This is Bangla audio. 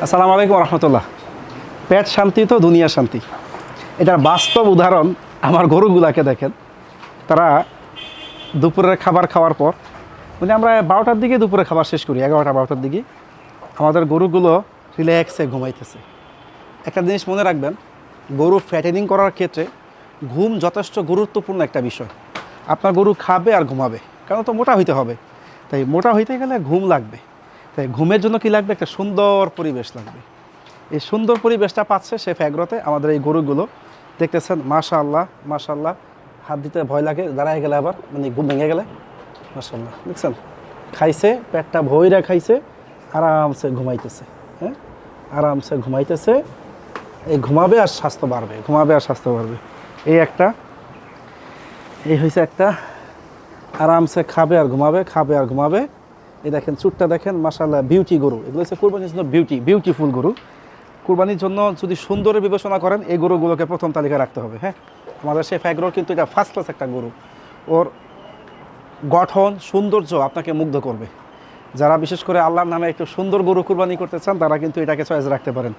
আসসালামু আলাইকুম রহমতুল্লাহ। পেট শান্তি তো দুনিয়া শান্তি, এটার বাস্তব উদাহরণ আমার গরুগুলাকে দেখেন। তারা দুপুরের খাবার খাওয়ার পর মানে আমরা 12টার দিকে দুপুরে খাবার শেষ করি, 11টা-12টার দিকে আমাদের গরুগুলো রিল্যাক্সে ঘুমাইতেছে। একটা জিনিস মনে রাখবেন, গরু ফ্যাটেনিং করার ক্ষেত্রে ঘুম যথেষ্ট গুরুত্বপূর্ণ একটা বিষয়। আপনার গরু খাবে আর ঘুমাবে, কারণ তো মোটা হইতে হবে, তাই মোটা হইতে গেলে ঘুম লাগবে। তাই ঘুমের জন্য কী লাগবে? একটা সুন্দর পরিবেশ লাগবে। এই সুন্দর পরিবেশটা পাচ্ছে সে ফ্যাগ্রোতে। আমাদের এই গরুগুলো দেখতেছেন, মাশাআল্লাহ মাশাআল্লাহ, হাত দিতে ভয় লাগে, দাঁড়ায় গেলে আবার মানে ঘুম ভেঙে গেলে। মাশাআল্লাহ, দেখছেন খাইছে, পেটটা ভইরা খাইছে, আরামসে ঘুমাইতেছে। হ্যাঁ, আরামসে ঘুমাইতেছে। এই ঘুমাবে আর স্বাস্থ্য বাড়বে, ঘুমাবে আর স্বাস্থ্য বাড়বে। এই একটা, এই হয়েছে একটা, আরামসে খাবে আর ঘুমাবে, খাবে আর ঘুমাবে। এই দেখেন চুটটা দেখেন, মাশাআল্লাহ বিউটি গরু। এগুলো হচ্ছে কুরবানির জন্য বিউটিফুল গরু। কুরবানির জন্য যদি সুন্দরের বিবেচনা করেন, এই গরুগুলোকে প্রথম তালিকায় রাখতে হবে। হ্যাঁ, আমাদের সেই ফ্যাগ্রোর কিন্তু এটা ফার্স্ট ক্লাস একটা গরু। ওর গঠন সৌন্দর্য আপনাকে মুগ্ধ করবে। যারা বিশেষ করে আল্লাহর নামে একটু সুন্দর গরু কুরবানি করতে চান, তারা কিন্তু এটাকে চয়েস রাখতে পারেন।